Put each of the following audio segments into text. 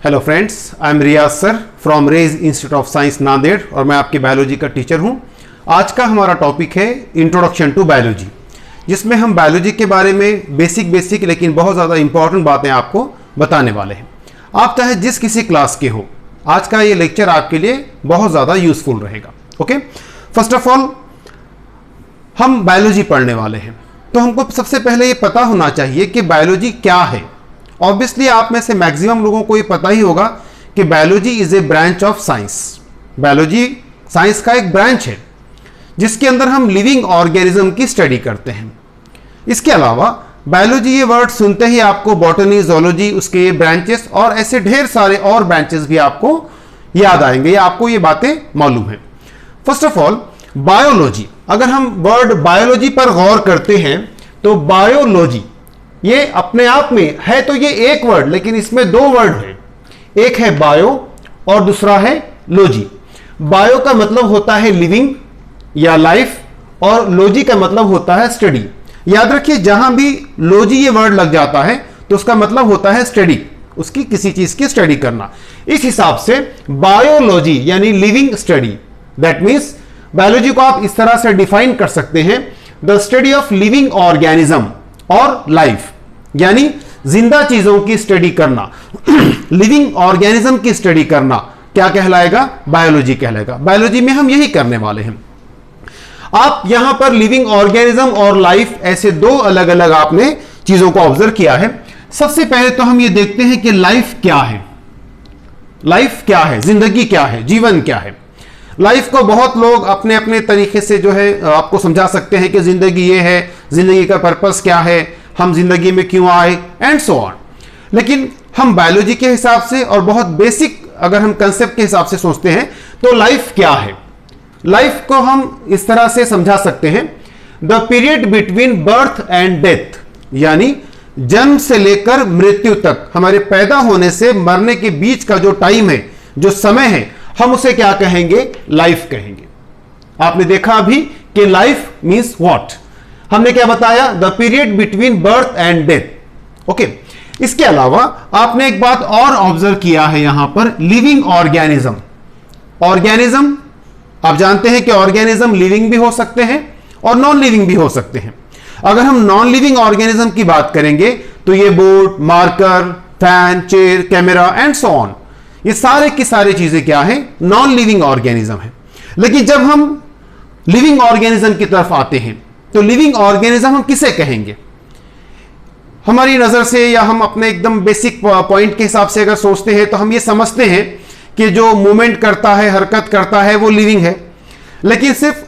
Hello friends, I am Riyaz sir from Raje institute of science Nanded और मैं आपकी बायोलॉजी का टीचर हूं। आज का हमारा टॉपिक है इंट्रोडक्शन टू बायोलॉजी, जिसमें हम बायोलॉजी के बारे में बेसिक लेकिन बहुत ज़्यादा इंपॉर्टेंट बातें आपको बताने वाले हैं। आप चाहे जिस किसी क्लास के हो, आज का ये लेक्चर आपके लिए बहुत ज़्यादा यूजफुल रहेगा। ओके, फर्स्ट ऑफ ऑल हम बायोलॉजी पढ़ने वाले हैं, तो हमको सबसे पहले ये पता होना चाहिए कि बायोलॉजी क्या है। ऑब्वियसली आप में से मैक्सिमम लोगों को ये पता ही होगा कि biology is a branch of science. Biology science का एक ब्रांच है जिसके अंदर हम लिविंग ऑर्गेनिज्म की स्टडी करते हैं। इसके अलावा बायोलॉजी ये वर्ड सुनते ही आपको बॉटनी, जूलॉजी, उसके ये ब्रांचेस और ऐसे ढेर सारे और ब्रांचेस भी आपको याद आएंगे या आपको ये बातें मालूम है। फर्स्ट ऑफ ऑल बायोलॉजी, अगर हम वर्ड बायोलॉजी पर गौर करते हैं तो बायोलॉजी ये अपने आप में है तो ये एक वर्ड, लेकिन इसमें दो वर्ड है। एक है बायो और दूसरा है लॉजी। बायो का मतलब होता है लिविंग या लाइफ और लॉजी का मतलब होता है स्टडी। याद रखिए, जहां भी लॉजी ये वर्ड लग जाता है तो उसका मतलब होता है स्टडी, उसकी किसी चीज की स्टडी करना। इस हिसाब से बायोलॉजी यानी living study, that means biology को आप इस तरह से डिफाइन कर सकते हैं, the study of living organism और लाइफ, यानी जिंदा चीजों की स्टडी करना, लिविंग ऑर्गेनिज्म की स्टडी करना क्या कहलाएगा? बायोलॉजी कहलाएगा। बायोलॉजी में हम यही करने वाले हैं। आप यहां पर लिविंग ऑर्गेनिज्म और लाइफ ऐसे दो अलग अलग आपने चीजों को ऑब्जर्व किया है। सबसे पहले तो हम ये देखते हैं कि लाइफ क्या है। लाइफ क्या है, जिंदगी क्या है, जीवन क्या है। लाइफ को बहुत लोग अपने अपने तरीके से जो है आपको समझा सकते हैं कि जिंदगी ये है, जिंदगी का पर्पस क्या है, हम जिंदगी में क्यों आए एंड सो ऑन। लेकिन हम बायोलॉजी के हिसाब से और बहुत बेसिक अगर हम कंसेप्ट के हिसाब से सोचते हैं तो लाइफ क्या है। लाइफ को हम इस तरह से समझा सकते हैं, the period between birth and death, यानी जन्म से लेकर मृत्यु तक, हमारे पैदा होने से मरने के बीच का जो टाइम है, जो समय है, हम उसे क्या कहेंगे? लाइफ कहेंगे। आपने देखा अभी कि लाइफ मींस व्हाट, हमने क्या बताया? The period between birth and death. Okay, इसके अलावा आपने एक बात और ऑब्जर्व किया है यहां पर, लिविंग ऑर्गेनिज्म। ऑर्गेनिज्म आप जानते हैं कि ऑर्गेनिज्म लिविंग भी हो सकते हैं और नॉन लिविंग भी हो सकते हैं। अगर हम नॉन लिविंग ऑर्गेनिज्म की बात करेंगे तो ये board, marker, fan, chair, camera and so on, ये सारे की सारी चीजें क्या है? नॉन लिविंग ऑर्गेनिज्म है। लेकिन जब हम लिविंग ऑर्गेनिज्म की तरफ आते हैं तो लिविंग ऑर्गेनिज्म हम किसे कहेंगे? हमारी नजर से या हम अपने एकदम बेसिक पॉइंट के हिसाब से अगर सोचते हैं तो हम ये समझते हैं कि जो मूवमेंट करता है, हरकत करता है, वो लिविंग है। लेकिन सिर्फ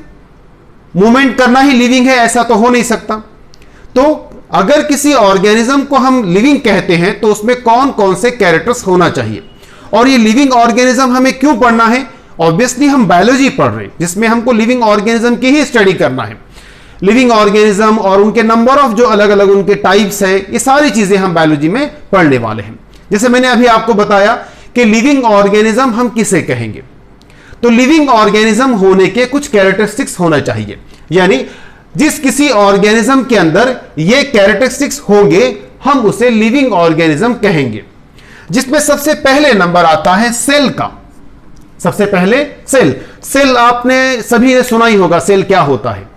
मूवमेंट करना ही लिविंग है ऐसा तो हो नहीं सकता। तो अगर किसी ऑर्गेनिज्म को हम लिविंग कहते हैं तो उसमें कौन कौन से कैरेक्टर्स होना चाहिए, और ये लिविंग ऑर्गेनिज्म हमें क्यों पढ़ना है? ऑब्वियसली हम बायोलॉजी पढ़ रहे हैं जिसमें हमको लिविंग ऑर्गेनिज्म की ही स्टडी करना है। लिविंग ऑर्गेनिज्म और उनके नंबर ऑफ जो अलग अलग उनके टाइप्स है, ये सारी चीजें हम बायोलॉजी में पढ़ने वाले हैं। जैसे मैंने अभी आपको बताया कि लिविंग ऑर्गेनिज्म हम किसे कहेंगे, तो लिविंग ऑर्गेनिज्म होने के कुछ कैरेक्टरिस्टिक्स होना चाहिए, यानी जिस किसी ऑर्गेनिज्म के अंदर ये कैरेक्टरिस्टिक्स होंगे हम उसे लिविंग ऑर्गेनिज्म कहेंगे। जिसमें सबसे पहले नंबर आता है सेल का। सबसे पहले सेल। सेल आपने सभी ने सुना ही होगा, सेल क्या होता है?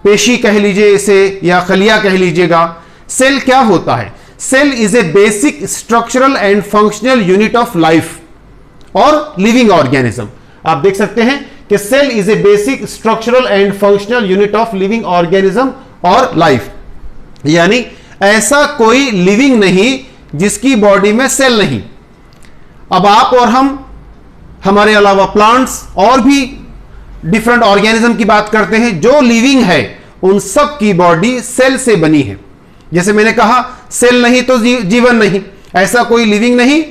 पेशी कह लीजिए इसे या खलिया कह लीजिएगा। सेल क्या होता है? Cell is a basic structural and functional unit of life और लिविंग ऑर्गेनिज्म। आप देख सकते हैं कि cell is a basic structural and functional unit of living organism और लाइफ, यानी ऐसा कोई लिविंग नहीं जिसकी बॉडी में सेल नहीं। अब आप और हम, हमारे अलावा प्लांट्स और भी डिफरेंट ऑर्गेनिज्म की बात करते हैं, जो लिविंग है उन सब की बॉडी सेल से बनी है। जैसे मैंने कहा, सेल नहीं तो जीवन नहीं, ऐसा कोई लिविंग नहीं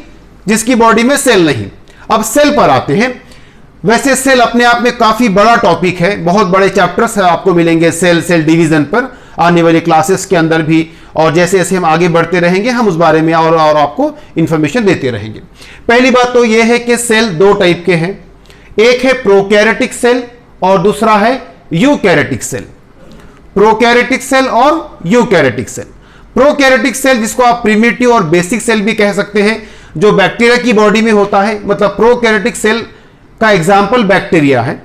जिसकी बॉडी में सेल नहीं। अब सेल पर आते हैं। वैसे सेल अपने आप में काफी बड़ा टॉपिक है, बहुत बड़े चैप्टर्स आपको मिलेंगे सेल डिवीजन पर आने वाली क्लासेस के अंदर भी, और जैसे जैसे हम आगे बढ़ते रहेंगे हम उस बारे में और आपको इंफॉर्मेशन देते रहेंगे। पहली बात तो यह है कि सेल दो टाइप के हैं, एक है प्रोकैरियोटिक सेल और दूसरा है यूकैरियोटिक सेल। प्रोकैरियोटिक सेल और यूकैरियोटिक सेल। प्रोकैरियोटिक सेल जिसको आप प्रिमिटिव और बेसिक सेल भी कह सकते हैं, जो बैक्टीरिया की बॉडी में होता है, मतलब प्रोकैरियोटिक सेल का एग्जाम्पल बैक्टीरिया है।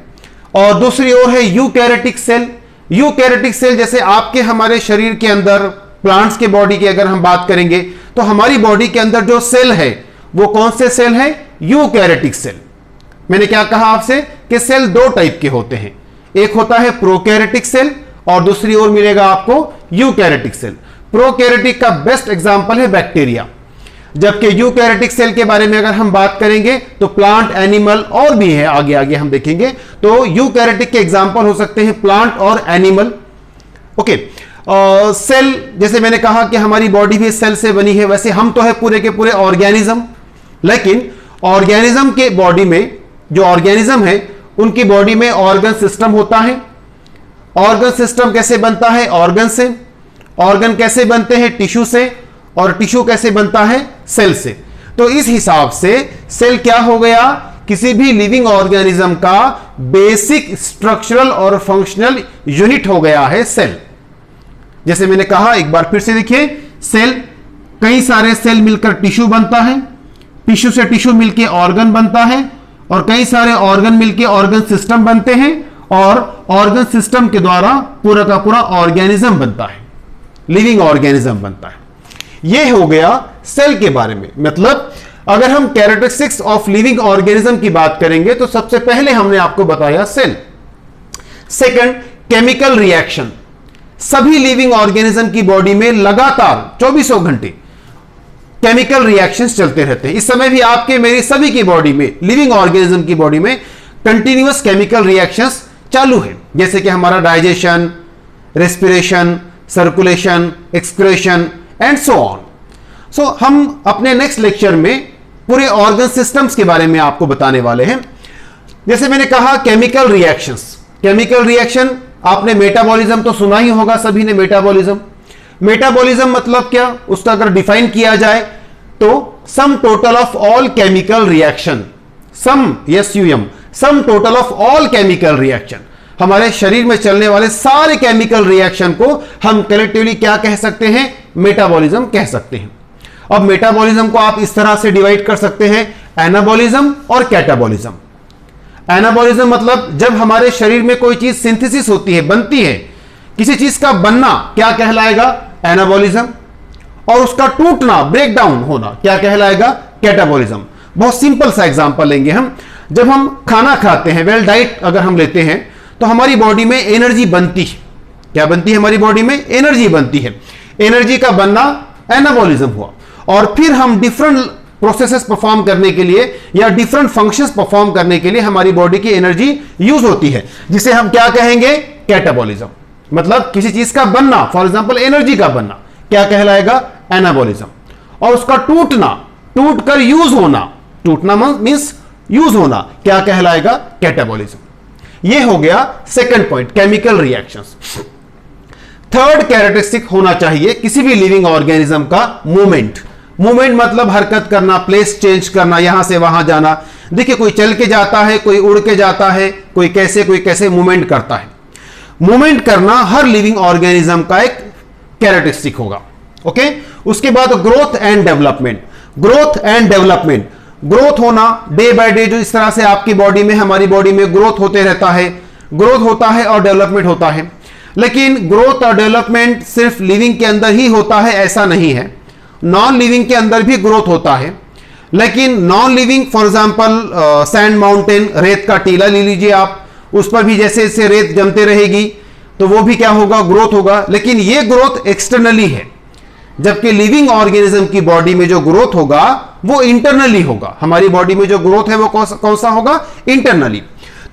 और दूसरी ओर है यूकैरियोटिक सेल। यूकैरियोटिक सेल जैसे आपके हमारे शरीर के अंदर प्लांट्स के बॉडी की अगर हम बात करेंगे तो हमारी बॉडी के अंदर जो सेल है वो कौन से सेल है? Eukaryotic cell. मैंने क्या कहा आपसे कि सेल दो टाइप के होते हैं, एक होता है प्रोकैरियोटिक सेल और दूसरी ओर मिलेगा आपको यूकैरियोटिक सेल। प्रोकैरियोटिक का बेस्ट एग्जांपल है बैक्टीरिया, जबकि यूकैरियोटिक सेल के बारे में अगर हम बात करेंगे तो प्लांट, एनिमल और भी है, आगे आगे हम देखेंगे। तो यूकैरियोटिक के एग्जांपल हो सकते हैं प्लांट और एनिमल। ओके, सेल जैसे मैंने कहा कि हमारी बॉडी भी सेल से बनी है, वैसे हम तो है पूरे के पूरे ऑर्गेनिज्म, लेकिन ऑर्गेनिज्म के बॉडी में जो ऑर्गेनिज्म है उनकी बॉडी में ऑर्गन सिस्टम होता है। ऑर्गन सिस्टम कैसे बनता है? ऑर्गन से। ऑर्गन कैसे बनते हैं? टिश्यू से। और टिश्यू कैसे बनता है? सेल से। तो इस हिसाब से सेल क्या हो गया? किसी भी लिविंग ऑर्गेनिज्म का बेसिक स्ट्रक्चरल और फंक्शनल यूनिट हो गया है सेल। जैसे मैंने कहा, एक बार फिर से देखिए, सेल, कई सारे सेल मिलकर टिश्यू बनता है, टिश्यू से टिश्यू मिलकर ऑर्गन बनता है, और कई सारे ऑर्गन मिलकर ऑर्गन सिस्टम बनते हैं, और ऑर्गन सिस्टम के द्वारा पूरा का पूरा ऑर्गेनिज्म बनता है, लिविंग ऑर्गेनिज्म बनता है। यह हो गया सेल के बारे में। मतलब अगर हम कैरेक्टरिस्टिक्स ऑफ लिविंग ऑर्गेनिज्म की बात करेंगे तो सबसे पहले हमने आपको बताया सेल। Second, chemical reaction. सभी लिविंग ऑर्गेनिज्म की बॉडी में लगातार 24 घंटे केमिकल रिएक्शंस चलते रहते हैं। इस समय भी आपके, मेरी, सभी की बॉडी में, लिविंग ऑर्गेनिज्म की बॉडी में कंटिन्यूअस केमिकल रिएक्शंस चालू है, जैसे कि हमारा digestion, respiration, circulation, excretion and so on. So हम अपने नेक्स्ट लेक्चर में पूरे ऑर्गन सिस्टम्स के बारे में आपको बताने वाले हैं। जैसे मैंने कहा, केमिकल रिएक्शंस। केमिकल रिएक्शन, आपने मेटाबॉलिज्म तो सुना ही होगा सभी ने। मेटाबॉलिज्म, मेटाबॉलिज्म मतलब क्या? उसका अगर डिफाइन किया जाए तो sum total of all chemical reaction, sum SUM, sum total of all chemical reaction. हमारे शरीर में चलने वाले सारे केमिकल रिएक्शन को हम कलेक्टिवली क्या कह सकते हैं? मेटाबॉलिज्म कह सकते हैं। अब मेटाबॉलिज्म को आप इस तरह से डिवाइड कर सकते हैं, एनाबॉलिज्म और कैटाबॉलिज्म। एनाबॉलिज्म मतलब जब हमारे शरीर में कोई चीज सिंथेसिस होती है, बनती है, किसी चीज का बनना क्या कहलाएगा? एनाबॉलिज्म। और उसका टूटना, ब्रेक डाउन होना क्या कहलाएगा? कैटाबॉलिज्म। बहुत सिंपल सा एग्जांपल लेंगे हम। जब हम खाना खाते हैं, वेल डाइट अगर हम लेते हैं, तो हमारी बॉडी में एनर्जी बनती है। क्या बनती है? हमारी बॉडी में एनर्जी बनती है। एनर्जी का बनना एनाबॉलिज्म हुआ। और फिर हम डिफरेंट प्रोसेसेस परफॉर्म करने के लिए या डिफरेंट फंक्शंस परफॉर्म करने के लिए हमारी बॉडी की एनर्जी यूज होती है, जिसे हम क्या कहेंगे? कैटाबॉलिज्म। मतलब किसी चीज का बनना, फॉर एग्जांपल एनर्जी का बनना, क्या कहलाएगा? एनाबॉलिज्म। और उसका टूटना, टूटकर यूज होना, टूटना मींस यूज होना, क्या कहलाएगा? कैटाबॉलिज्म। यह हो गया second point, chemical reactions. Third characteristic होना चाहिए किसी भी लिविंग ऑर्गेनिज्म का, मूवमेंट। मूवमेंट मतलब हरकत करना, प्लेस चेंज करना, यहां से वहां जाना। देखिए, कोई चल के जाता है, कोई उड़ के जाता है, कोई कैसे मूवमेंट करता है। मूवमेंट करना हर लिविंग ऑर्गेनिज्म का एक कैरेक्टरिस्टिक होगा। ओके, उसके बाद growth and development. Growth and development, growth होना डे बाय डे, जो इस तरह से आपकी बॉडी में, हमारी बॉडी में ग्रोथ होते रहता है, ग्रोथ होता है और डेवलपमेंट होता है। लेकिन ग्रोथ और डेवलपमेंट सिर्फ लिविंग के अंदर ही होता है ऐसा नहीं है, नॉन लिविंग के अंदर भी ग्रोथ होता है। लेकिन non living, for example sand mountain, रेत का टीला ले लीजिए आप, उस पर भी जैसे जैसे रेत जमते रहेगी तो वो भी क्या होगा? ग्रोथ होगा। लेकिन ये ग्रोथ एक्सटर्नली है, जबकि लिविंग ऑर्गेनिज्म की बॉडी में जो ग्रोथ होगा वो इंटरनली होगा। हमारी बॉडी में जो ग्रोथ है वो कौन सा होगा? इंटरनली।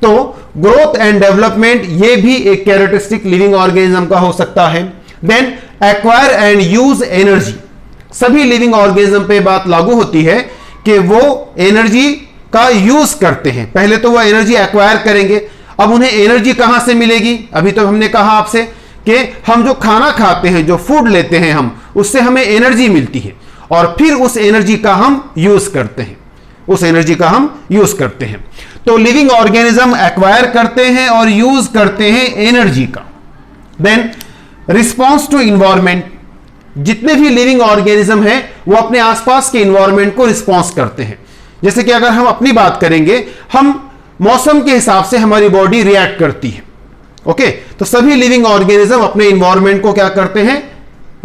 तो ग्रोथ एंड डेवलपमेंट ये भी एक कैरेक्टरिस्टिक लिविंग ऑर्गेनिज्म का हो सकता है। Then acquire and use energy, सभी लिविंग ऑर्गेनिज्म पे बात लागू होती है कि वो एनर्जी का यूज करते हैं। पहले तो वो एनर्जी एक्वायर करेंगे, अब उन्हें एनर्जी कहां से मिलेगी? अभी तो हमने कहा आपसे कि हम जो खाना खाते हैं, जो फूड लेते हैं हम, उससे हमें एनर्जी मिलती है और फिर उस एनर्जी का हम यूज करते हैं, उस एनर्जी का हम यूज करते हैं। तो लिविंग ऑर्गेनिज्म एक्वायर करते हैं और यूज करते हैं एनर्जी का। देन रिस्पॉन्स टू इन्वायरमेंट, जितने भी लिविंग ऑर्गेनिज्म हैं वो अपने आसपास के इन्वायरमेंट को रिस्पॉन्स करते हैं। जैसे कि अगर हम अपनी बात करेंगे, हम मौसम के हिसाब से हमारी बॉडी रिएक्ट करती है। ओके, तो सभी लिविंग ऑर्गेनिज्म अपने इन्वायरमेंट को क्या करते हैं,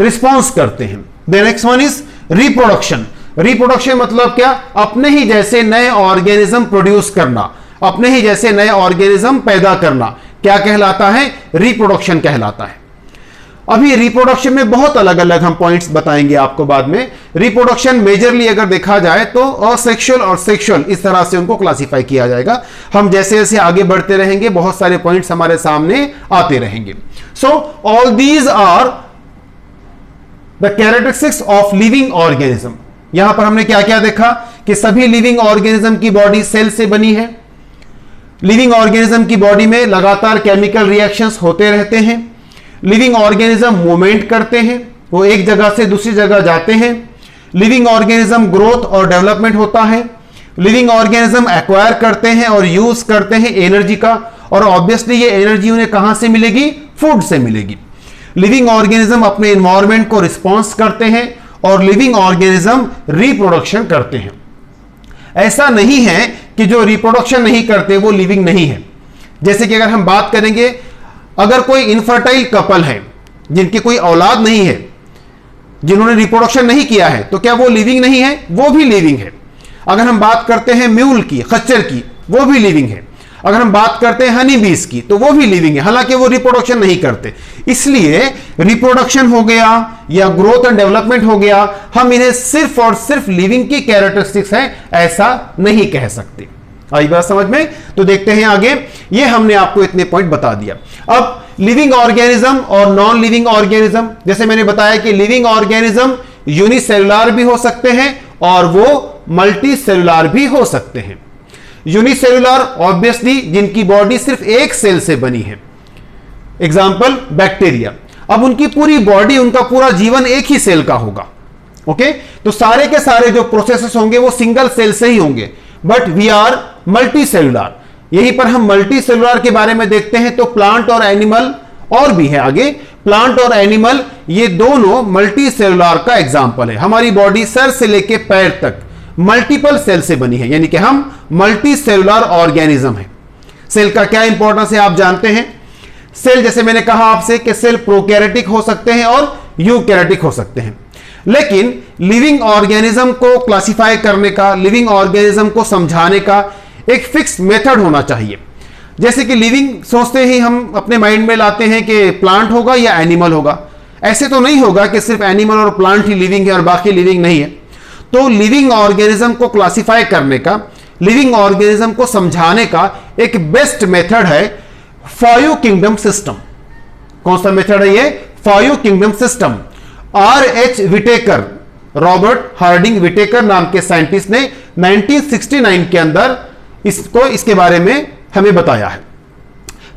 रिस्पॉन्स करते हैं। The next one is reproduction. Reproduction मतलब क्या, अपने ही जैसे नए ऑर्गेनिज्म प्रोड्यूस करना, अपने ही जैसे नए ऑर्गेनिज्म पैदा करना, क्या कहलाता है, रिप्रोडक्शन कहलाता है। अभी रिप्रोडक्शन में बहुत अलग अलग हम पॉइंट्स बताएंगे आपको बाद में। रिप्रोडक्शन मेजरली अगर देखा जाए तो असेक्सुअल और सेक्सुअल, इस तरह से उनको क्लासिफाई किया जाएगा। हम जैसे जैसे आगे बढ़ते रहेंगे बहुत सारे पॉइंट्स हमारे सामने आते रहेंगे। So all these are the characteristics of living organism. यहां पर हमने क्या क्या देखा कि सभी लिविंग ऑर्गेनिज्म की बॉडी सेल से बनी है। लिविंग ऑर्गेनिज्म की बॉडी में लगातार केमिकल रिएक्शंस होते रहते हैं। लिविंग ऑर्गेनिज्म मूवमेंट करते हैं, वो एक जगह से दूसरी जगह जाते हैं। लिविंग ऑर्गेनिज्म ग्रोथ और डेवलपमेंट होता है। लिविंग ऑर्गेनिज्म एक्वायर करते हैं और यूज करते हैं एनर्जी का, और ऑब्वियसली ये एनर्जी उन्हें कहां से मिलेगी, फूड से मिलेगी। लिविंग ऑर्गेनिज्म अपने इन्वायरमेंट को रिस्पॉन्स करते हैं और लिविंग ऑर्गेनिज्म रिप्रोडक्शन करते हैं। ऐसा नहीं है कि जो रिप्रोडक्शन नहीं करते वो लिविंग नहीं है। जैसे कि अगर हम बात करेंगे, अगर कोई इनफर्टाइल कपल है जिनकी कोई औलाद नहीं है, जिन्होंने रिप्रोडक्शन नहीं किया है, तो क्या वो लिविंग नहीं है, वो भी लिविंग है। अगर हम बात करते हैं म्यूल की, खच्चर की, वो भी लिविंग है। अगर हम बात करते हैं हनी बीज की, तो वो भी लिविंग है, हालांकि वो रिप्रोडक्शन नहीं करते। इसलिए रिप्रोडक्शन हो गया या ग्रोथ एंड डेवलपमेंट हो गया, हम इन्हें सिर्फ और सिर्फ लिविंग की कैरेक्टरिस्टिक्स है ऐसा नहीं कह सकते। आई बात समझ में? तो देखते हैं आगे। ये हमने आपको इतने पॉइंट बता दिया। अब लिविंग ऑर्गेनिज्म और नॉन लिविंग ऑर्गेनिज्म, जैसे मैंने बताया कि लिविंग ऑर्गेनिज्म यूनिसेलुलर भी हो सकते हैं और वो मल्टी सेलुलर भी हो सकते हैं। यूनिसेलुलर ऑब्वियसली जिनकी बॉडी सिर्फ एक सेल से बनी है, एग्जाम्पल बैक्टीरिया। अब उनकी पूरी बॉडी, उनका पूरा जीवन एक ही सेल का होगा। ओके, तो सारे के सारे जो प्रोसेसेस होंगे वो सिंगल सेल से ही होंगे। But we are multicellular. यहीं पर हम मल्टी सेलुलर के बारे में देखते हैं तो प्लांट और एनिमल और भी है आगे। प्लांट और एनिमल ये दोनों मल्टी सेलुलर का एग्जाम्पल है। हमारी बॉडी सर से लेके पैर तक मल्टीपल सेल से बनी है, यानी कि हम मल्टी सेलुलर ऑर्गेनिज्म है। सेल का क्या इंपॉर्टेंस है आप जानते हैं। सेल, जैसे मैंने कहा आपसे कि सेल प्रोकैरियोटिक हो सकते हैं और यूकैरियोटिक हो सकते हैं, लेकिन लिविंग ऑर्गेनिज्म को क्लासिफाई करने का, लिविंग ऑर्गेनिज्म को समझाने का एक फिक्स मेथड होना चाहिए। जैसे कि लिविंग सोचते ही हम अपने माइंड में लाते हैं कि प्लांट होगा या एनिमल होगा। ऐसे तो नहीं होगा कि सिर्फ एनिमल और प्लांट ही लिविंग है और बाकी लिविंग नहीं है। तो लिविंग ऑर्गेनिज्म को क्लासिफाई करने का, लिविंग ऑर्गेनिज्म को समझाने का एक बेस्ट मेथड है 5 किंगडम सिस्टम। कौन सा मेथड है ये? 5 kingdom system. R.H. Whittaker, Robert Harding Whittaker नाम के साइंटिस्ट ने 1969 के अंदर इसके बारे में हमें बताया है।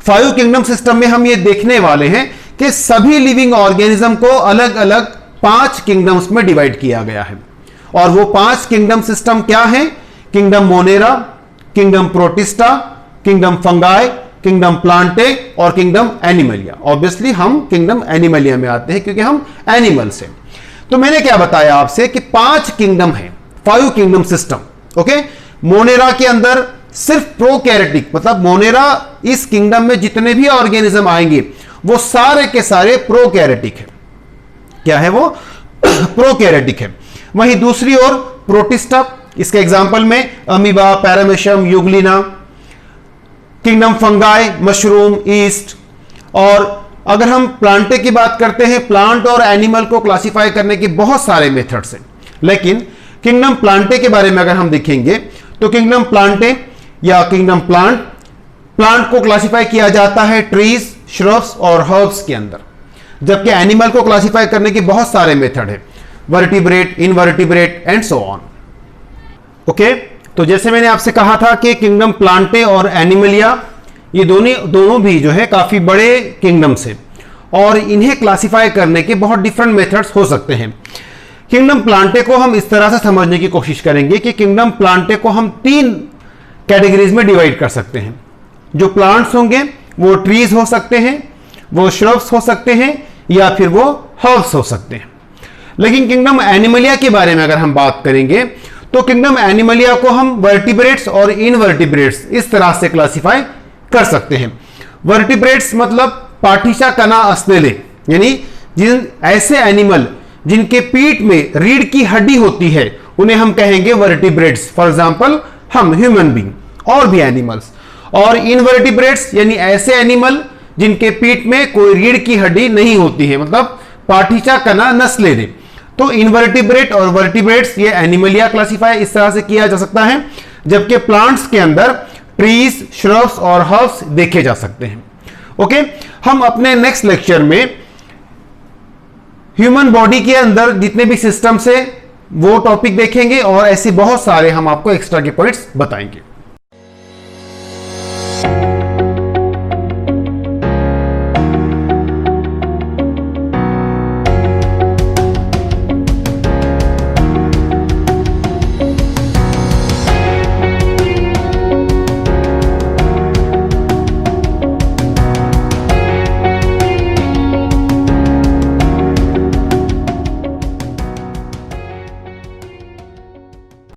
5 किंगडम सिस्टम में हम ये देखने वाले हैं कि सभी लिविंग ऑर्गेनिज्म को अलग अलग 5 किंगडम्स में डिवाइड किया गया है। और वो 5 किंगडम सिस्टम क्या है? Kingdom Monera, kingdom protista, kingdom fungi, kingdom Plantae और किंगडम एनिमलिया। ऑब्वियसली हम किंगडम एनिमलिया में आते हैं क्योंकि हम एनिमल से। तो मैंने क्या बताया आपसे कि 5 किंगडम है, 5 किंगडम सिस्टम। ओके, मोनेरा के अंदर सिर्फ प्रोकैरियोटिक, मतलब मोनेरा इस किंगडम में जितने भी ऑर्गेनिज्म आएंगे वो सारे के सारे प्रोकैरियोटिक है। क्या है वो? प्रोकैरियोटिक है। वहीं दूसरी ओर प्रोटिस्टा, इसके एग्जांपल में amoeba, paramecium, Euglena, kingdom fungi, mushroom, east. और अगर हम प्लांटे की बात करते हैं, प्लांट और एनिमल को क्लासिफाई करने के बहुत सारे मेथड्स हैं, लेकिन किंगडम प्लांटे के बारे में अगर हम देखेंगे तो किंगडम प्लांटे या किंगडम प्लांट, प्लांट को क्लासिफाई किया जाता है ट्रीज, श्रब्स और हर्ब्स के अंदर, जबकि एनिमल को क्लासिफाई करने के बहुत सारे मेथड है, vertebrate, invertebrate and so on. Okay, तो जैसे मैंने आपसे कहा था कि किंगडम प्लांटे और एनिमलिया ये दोनों भी जो है काफी बड़े किंगडम्स है और इन्हें क्लासिफाई करने के बहुत डिफरेंट मेथड्स हो सकते हैं। किंगडम प्लांटे को हम इस तरह से समझने की कोशिश करेंगे कि किंगडम प्लांटे को हम 3 कैटेगरीज में डिवाइड कर सकते हैं। जो प्लांट्स होंगे वो ट्रीज हो सकते हैं, वो श्रब्स हो सकते हैं या फिर वो हर्ब्स हो सकते हैं। लेकिन किंगडम एनिमलिया के बारे में अगर हम बात करेंगे तो किंगडम एनिमलिया को हम वर्टिब्रेट्स और इनवर्टिब्रेट्स इस तरह से क्लासिफाई कर सकते हैं। वर्टिब्रेट्स मतलब पाठीशा कना अस्नेले, यानी जिन ऐसे एनिमल जिनके पीठ में रीढ़ की हड्डी होती है उन्हें हम कहेंगे वर्टिब्रेट्स। फॉर एग्जांपल हम ह्यूमन बीइंग और भी एनिमल्स। और इनवर्टिब्रेट्स यानी ऐसे एनिमल जिनके पीठ में कोई रीढ़ की हड्डी नहीं होती है, मतलब पाठीशा कना नस्लेले। तो इनवर्टिब्रेट और वर्टिब्रेट्स ये एनिमलिया क्लासिफाई इस तरह से किया जा सकता है, जबकि प्लांट्स के अंदर ट्रीज, श्रब्स और हर्ब्स देखे जा सकते हैं। ओके, हम अपने नेक्स्ट लेक्चर में ह्यूमन बॉडी के अंदर जितने भी सिस्टम्स है वो टॉपिक देखेंगे और ऐसे बहुत सारे हम आपको एक्स्ट्रा के पॉइंट्स बताएंगे।